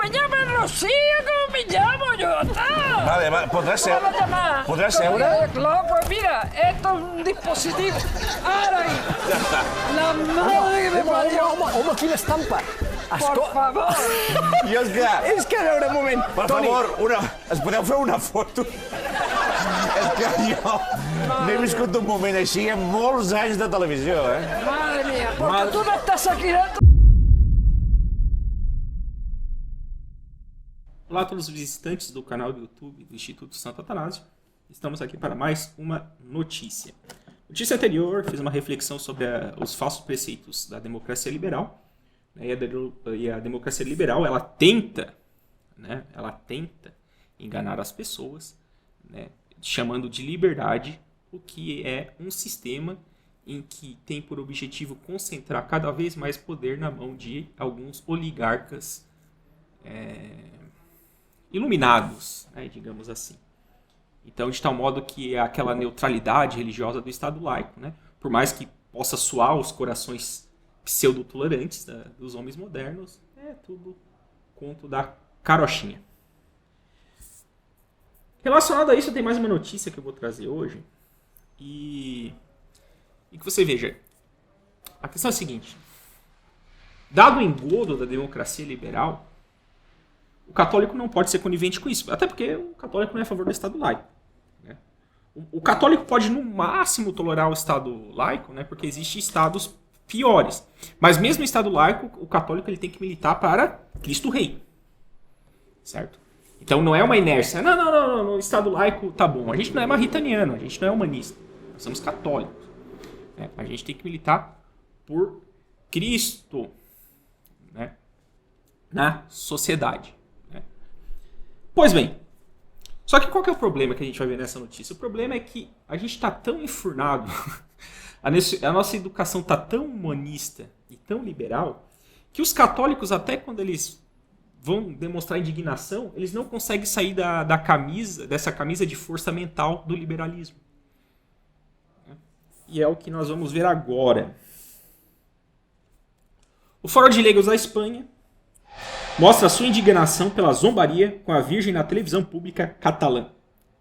me llames Rocío, como me llamo yo, ¿está? Vale, podrás ser. ¿Cómo te llamas? ¿Podrás ser una? Claro, pues mira, esto es un dispositivo. Ara, la madre que me parió. Home, quina estampa. Por favor. I és que... És que, a veure, un moment. Per Toni, favor, ens podeu fer una foto? És que jo no he viscut un moment així en molts anys de televisió, Madre mía, porque tú no estás aquí dentro. Olá a todos os visitantes do canal do YouTube do Instituto Santo Atanásio. Estamos aqui para mais uma notícia. Notícia anterior, fiz uma reflexão sobre os falsos preceitos da democracia liberal. E a democracia liberal, ela tenta enganar as pessoas, né, chamando de liberdade o que é um sistema em que tem por objetivo concentrar cada vez mais poder na mão de alguns oligarcas iluminados, né, digamos assim. Então, de tal modo que aquela neutralidade religiosa do Estado laico, né, por mais que possa soar os corações pseudo-tolerantes dos homens modernos, é tudo conto da carochinha. Relacionado a isso, tem mais uma notícia que eu vou trazer hoje. E que você veja. A questão é a seguinte. Dado o engodo da democracia liberal, o católico não pode ser conivente com isso. Até porque o católico não é a favor do Estado laico. Né? O católico pode, no máximo, tolerar o Estado laico, né? Porque existem estados piores. Mas mesmo no Estado laico, o católico ele tem que militar para Cristo Rei. Certo? Então não é uma inércia. Não, no Estado laico tá bom. A gente não é maritaniano, a gente não é humanista. Nós somos católicos. Né? A gente tem que militar por Cristo, né, na sociedade. Né? Pois bem, só que qual que é o problema que a gente vai ver nessa notícia? O problema é que a gente está tão enfurnado, a nossa educação está tão humanista e tão liberal, que os católicos, até quando eles vão demonstrar indignação, eles não conseguem sair dessa camisa de força mental do liberalismo. E é o que nós vamos ver agora. O Fórum de Leigos da Espanha mostra sua indignação pela zombaria com a Virgem na televisão pública catalã.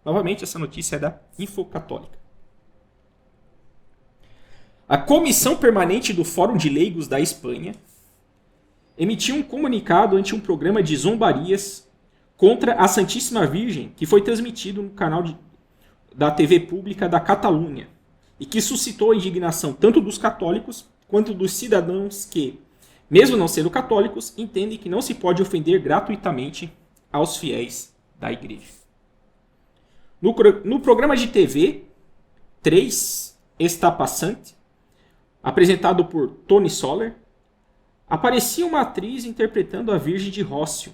Novamente, essa notícia é da Infocatólica. A Comissão Permanente do Fórum de Leigos da Espanha emitiu um comunicado ante um programa de zombarias contra a Santíssima Virgem que foi transmitido no canal da TV pública da Catalunha e que suscitou a indignação tanto dos católicos quanto dos cidadãos que, mesmo não sendo católicos, entendem que não se pode ofender gratuitamente aos fiéis da Igreja. No programa de TV 3 Está Passante, apresentado por Toni Soler, aparecia uma atriz interpretando a Virgem de Rócio.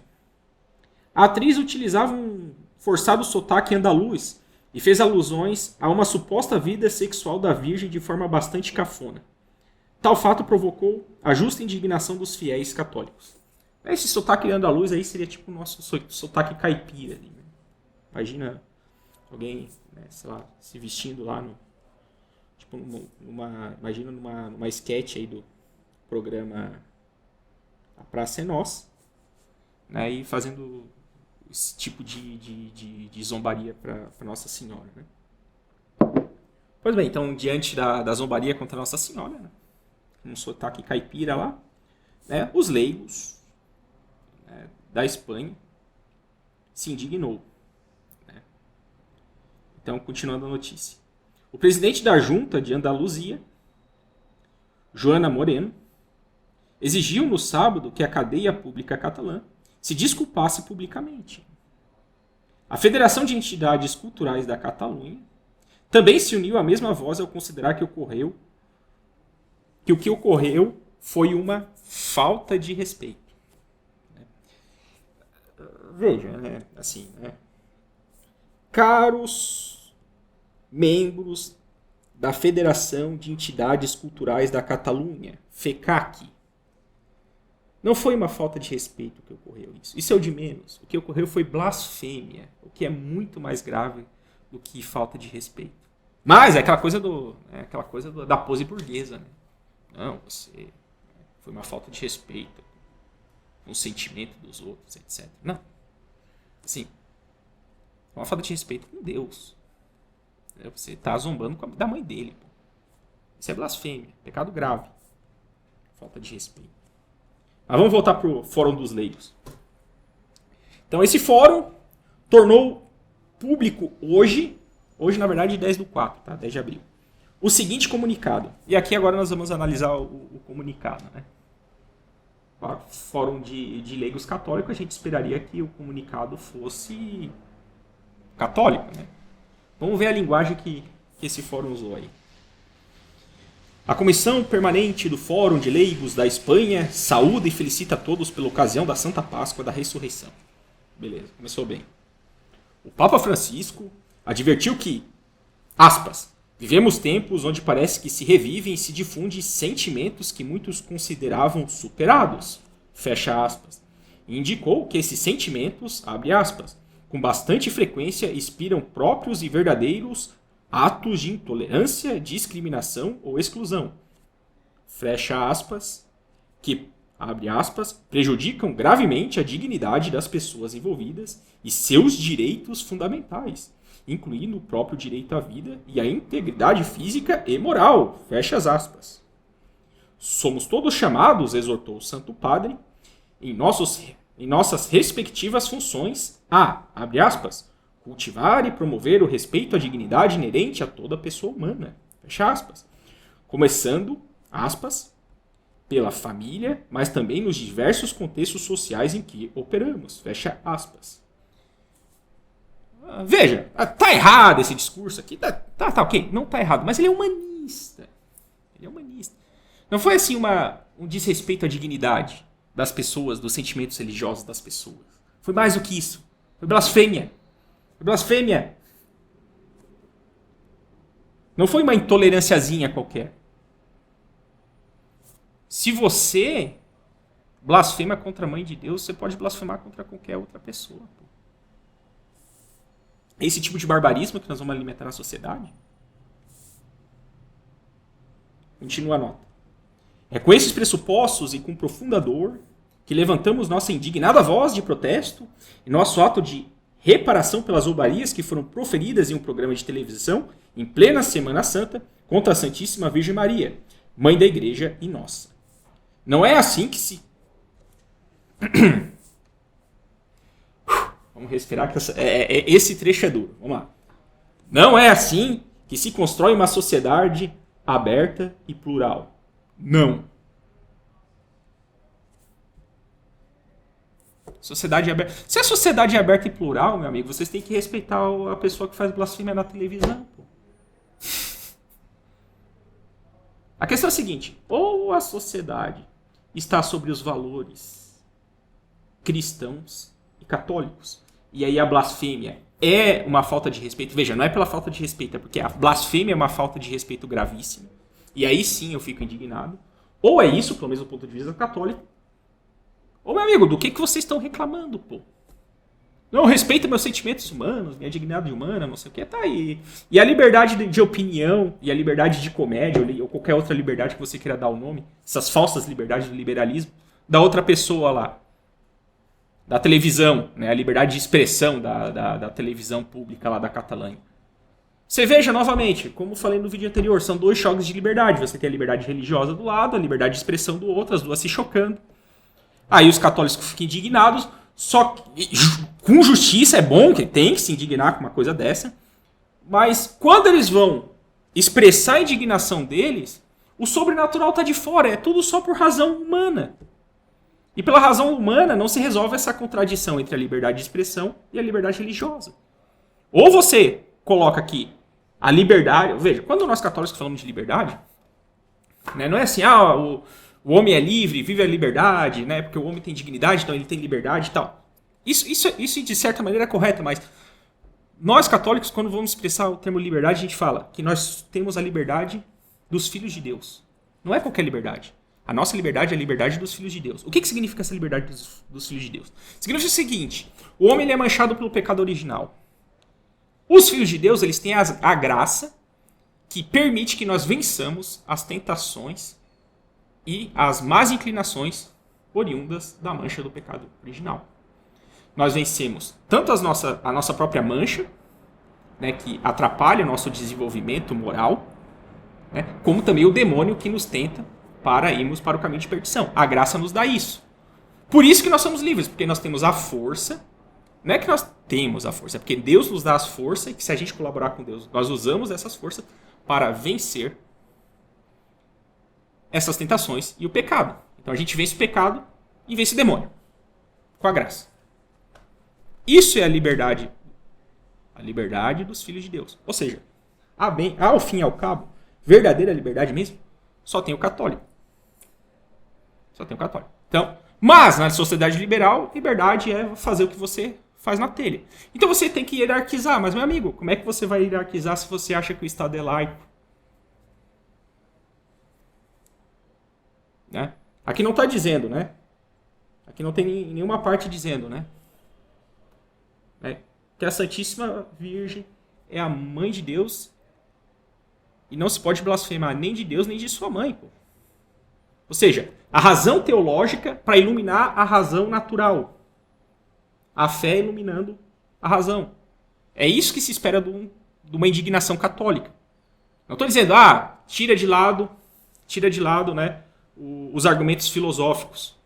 A atriz utilizava um forçado sotaque andaluz e fez alusões a uma suposta vida sexual da Virgem de forma bastante cafona. Tal fato provocou a justa indignação dos fiéis católicos. Esse sotaque andaluz aí seria tipo o nosso sotaque caipira. Né? Imagina alguém, né, sei lá, se vestindo lá imagina numa sketch aí do programa A Praça é Nossa, né, e fazendo esse tipo de zombaria para Nossa Senhora. Né? Pois bem, então, diante da zombaria contra Nossa Senhora, né, um sotaque caipira lá, né, os leigos, né, da Espanha se indignou. Né? Então, continuando a notícia. O presidente da Junta de Andaluzia, Joana Moreno, exigiu no sábado que a cadeia pública catalã se desculpasse publicamente. A Federação de Entidades Culturais da Catalunha também se uniu à mesma voz ao considerar que o que ocorreu foi uma falta de respeito. Veja, né, assim, né, caros membros da Federação de Entidades Culturais da Catalunha, FECAC, não foi uma falta de respeito que ocorreu isso. Isso é o de menos. O que ocorreu foi blasfêmia, o que é muito mais grave do que falta de respeito. Mas é aquela coisa da pose burguesa, né? Não, foi uma falta de respeito. com o sentimento dos outros, etc. Não. Assim, é uma falta de respeito com Deus. Você está zombando da mãe dele. Pô. Isso é blasfêmia, pecado grave. Falta de respeito. Mas vamos voltar para o Fórum dos Leigos. Então esse fórum tornou público hoje na verdade 10/4, tá? 10 de abril. O seguinte comunicado. E aqui agora nós vamos analisar o comunicado, né? Para o Fórum de Leigos Católicos, a gente esperaria que o comunicado fosse católico, né? Vamos ver a linguagem que esse fórum usou aí. A Comissão Permanente do Fórum de Leigos da Espanha saúda e felicita a todos pela ocasião da Santa Páscoa da Ressurreição. Beleza, começou bem. O Papa Francisco advertiu que, aspas, vivemos tempos onde parece que se revivem e se difundem sentimentos que muitos consideravam superados, fecha aspas. E indicou que esses sentimentos, abre aspas, com bastante frequência inspiram próprios e verdadeiros atos de intolerância, discriminação ou exclusão, fecha aspas, que, abre aspas, prejudicam gravemente a dignidade das pessoas envolvidas e seus direitos fundamentais, incluindo o próprio direito à vida e à integridade física e moral, fecha aspas. Somos todos chamados, exortou o Santo Padre, em nossas respectivas funções a, abre aspas, cultivar e promover o respeito à dignidade inerente a toda pessoa humana, fecha aspas, começando, aspas, pela família, mas também nos diversos contextos sociais em que operamos, fecha aspas. Veja, tá errado esse discurso aqui, tá ok, não tá errado, mas ele é humanista. Ele é humanista. Não foi assim um desrespeito à dignidade das pessoas, dos sentimentos religiosos das pessoas. Foi mais do que isso. Foi blasfêmia. Foi blasfêmia. Não foi uma intolerânciazinha qualquer. Se você blasfema contra a mãe de Deus, você pode blasfemar contra qualquer outra pessoa. Esse tipo de barbarismo que nós vamos alimentar na sociedade. Continua a nota. É com esses pressupostos e com profunda dor que levantamos nossa indignada voz de protesto e nosso ato de reparação pelas zombarias que foram proferidas em um programa de televisão em plena Semana Santa contra a Santíssima Virgem Maria, Mãe da Igreja e nossa. Não é assim que se... Vamos respirar, que esse trecho é duro. Vamos lá. Não é assim que se constrói uma sociedade aberta e plural. Não. Sociedade aberta. Se a sociedade é aberta e plural, meu amigo, vocês têm que respeitar a pessoa que faz blasfêmia na televisão. Pô. A questão é a seguinte: ou a sociedade está sobre os valores cristãos e católicos, e aí a blasfêmia é uma falta de respeito. Veja, não é pela falta de respeito, é porque a blasfêmia é uma falta de respeito gravíssima. E aí sim eu fico indignado. Ou é isso, pelo menos do ponto de vista católico. Ô meu amigo, do que vocês estão reclamando, pô? Não, respeita meus sentimentos humanos, minha dignidade humana, não sei o que, tá aí. E a liberdade de opinião, e a liberdade de comédia, ou qualquer outra liberdade que você queira dar o nome, essas falsas liberdades do liberalismo, da outra pessoa lá. Da televisão, né? A liberdade de expressão da televisão pública lá da Catalunha. Você veja novamente, como falei no vídeo anterior, são dois choques de liberdade. Você tem a liberdade religiosa do lado, a liberdade de expressão do outro, as duas se chocando. Aí os católicos ficam indignados, só que, com justiça, é bom que tem que se indignar com uma coisa dessa, mas quando eles vão expressar a indignação deles, o sobrenatural está de fora, é tudo só por razão humana. E pela razão humana não se resolve essa contradição entre a liberdade de expressão e a liberdade religiosa. Ou você coloca aqui a liberdade... Veja, quando nós católicos falamos de liberdade, né, não é assim, o homem é livre, vive a liberdade, né, porque o homem tem dignidade, então ele tem liberdade e tal. Isso de certa maneira é correto, mas nós católicos, quando vamos expressar o termo liberdade, a gente fala que nós temos a liberdade dos filhos de Deus. Não é qualquer liberdade. A nossa liberdade é a liberdade dos filhos de Deus. O que significa essa liberdade dos filhos de Deus? Significa o seguinte: o homem ele é manchado pelo pecado original. Os filhos de Deus eles têm a graça que permite que nós vençamos as tentações e as más inclinações oriundas da mancha do pecado original. Nós vencemos tanto a nossa própria mancha, né, que atrapalha o nosso desenvolvimento moral, né, como também o demônio que nos tenta para irmos para o caminho de perdição. A graça nos dá isso. Por isso que nós somos livres, porque nós temos a força. Não é que nós temos a força, é porque Deus nos dá as forças e que se a gente colaborar com Deus, nós usamos essas forças para vencer essas tentações e o pecado. Então a gente vence o pecado e vence o demônio com a graça. Isso é a liberdade dos filhos de Deus. Ou seja, ao fim e ao cabo, verdadeira liberdade mesmo, só tem o católico. Só tem o católico. Então, mas na sociedade liberal, liberdade é fazer o que você faz na telha. Então você tem que hierarquizar. Mas, meu amigo, como é que você vai hierarquizar se você acha que o Estado é laico? Né? Aqui não está dizendo, né? Aqui não tem nenhuma parte dizendo, né? Que a Santíssima Virgem é a mãe de Deus e não se pode blasfemar nem de Deus nem de sua mãe. Pô. Ou seja, a razão teológica para iluminar a razão natural. A fé iluminando a razão. É isso que se espera de uma indignação católica. Não estou dizendo, tira de lado, né, os argumentos filosóficos.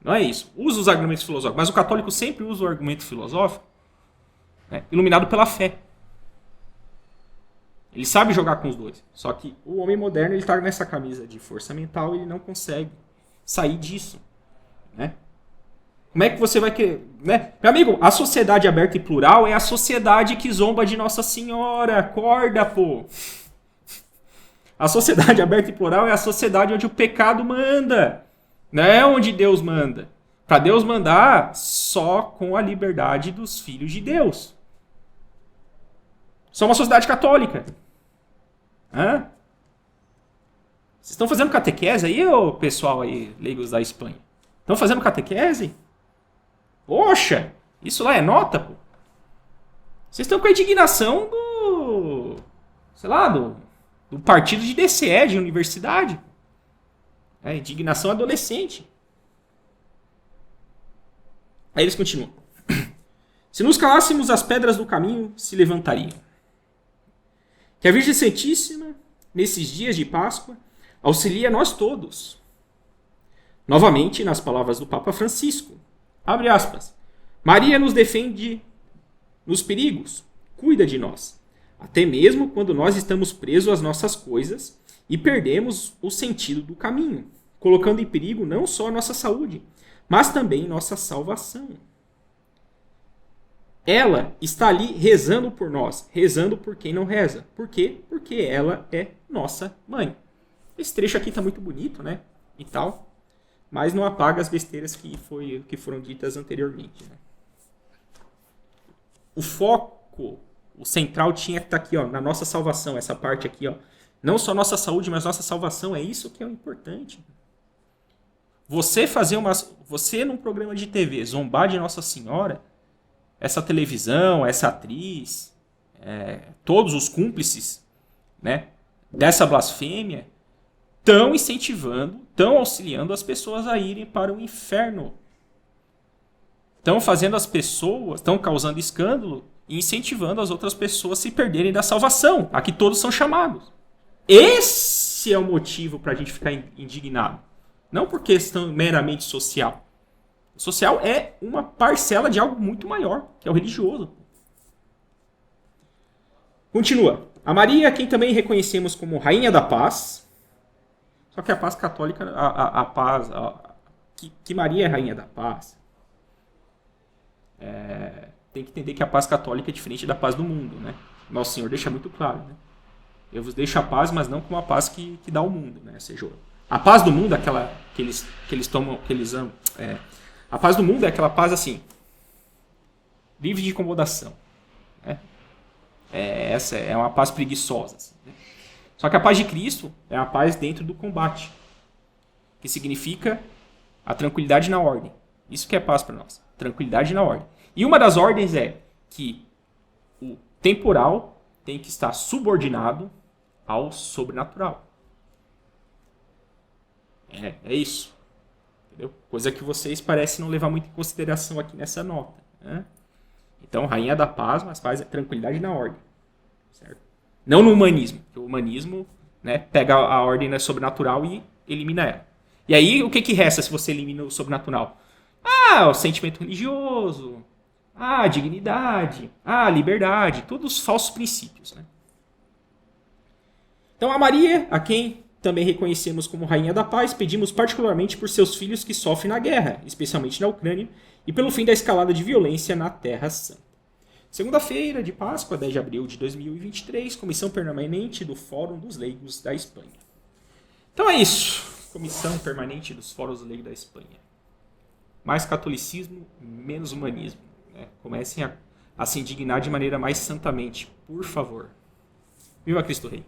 Não é isso. Usa os argumentos filosóficos. Mas o católico sempre usa o argumento filosófico, né, iluminado pela fé. Ele sabe jogar com os dois. Só que o homem moderno ele está nessa camisa de força mental e ele não consegue sair disso. Né? Como é que você vai querer... Né? Meu amigo, a sociedade aberta e plural é a sociedade que zomba de Nossa Senhora. Acorda, pô! A sociedade aberta e plural é a sociedade onde o pecado manda. Não é onde Deus manda. Para Deus mandar só com a liberdade dos filhos de Deus. Só uma sociedade católica. Hã? Vocês estão fazendo catequese aí, ô pessoal aí, leigos da Espanha? Estão fazendo catequese? Poxa, isso lá é nota, pô. Vocês estão com a indignação do... sei lá, do partido de DCE, de universidade. Indignação adolescente. Aí eles continuam. Se nos calássemos, as pedras do caminho se levantariam. Que a Virgem Santíssima, nesses dias de Páscoa, auxilia nós todos. Novamente, nas palavras do Papa Francisco, abre aspas, Maria nos defende nos perigos, cuida de nós, até mesmo quando nós estamos presos às nossas coisas e perdemos o sentido do caminho, colocando em perigo não só a nossa saúde, mas também nossa salvação. Ela está ali rezando por nós, rezando por quem não reza. Por quê? Porque ela é nossa mãe. Esse trecho aqui está muito bonito, né? E tal, mas não apaga as besteiras que foram ditas anteriormente. Né? O foco, o central tinha que estar aqui, ó, na nossa salvação, essa parte aqui, ó. Não só nossa saúde, mas nossa salvação, é isso que é o importante. Você num programa de TV zombar de Nossa Senhora, essa televisão, essa atriz, todos os cúmplices, né, dessa blasfêmia, estão incentivando, estão auxiliando as pessoas a irem para o inferno. Estão fazendo as pessoas, estão causando escândalo e incentivando as outras pessoas a se perderem da salvação, a que todos são chamados. Esse é o motivo para a gente ficar indignado. Não por questão meramente social. O social é uma parcela de algo muito maior, que é o religioso. Continua. A Maria, quem também reconhecemos como Rainha da Paz. Só que a paz católica, a paz... que Maria é Rainha da Paz. Tem que entender que a paz católica é diferente da paz do mundo, né? Nosso Senhor deixa muito claro, né? Eu vos deixo a paz, mas não como a paz que dá o mundo, né? Ou seja, a paz do mundo, aquela que eles tomam, que eles amam. A paz do mundo é aquela paz assim, livre de incomodação. Né? Essa é uma paz preguiçosa. Assim, né? Só que a paz de Cristo é a paz dentro do combate, que significa a tranquilidade na ordem. Isso que é paz para nós, tranquilidade na ordem. E uma das ordens é que o temporal tem que estar subordinado ao sobrenatural. É isso. Entendeu? Coisa que vocês parecem não levar muito em consideração aqui nessa nota. Né? Então, rainha da paz, mas paz é tranquilidade na ordem. Certo? Não no humanismo, porque o humanismo, né, pega a ordem sobrenatural e elimina ela. E aí, o que resta se você elimina o sobrenatural? O sentimento religioso, a dignidade, a liberdade, todos os falsos princípios. Né? Então, a Maria, a quem também reconhecemos como Rainha da Paz, pedimos particularmente por seus filhos que sofrem na guerra, especialmente na Ucrânia, e pelo fim da escalada de violência na Terra Santa. Segunda-feira de Páscoa, 10 de abril de 2023, Comissão Permanente do Fórum dos Leigos da Espanha. Então é isso. Comissão Permanente dos Fóruns dos Leigos da Espanha. Mais catolicismo, menos humanismo. Né? Comecem a se indignar de maneira mais santamente, por favor. Viva Cristo Rei!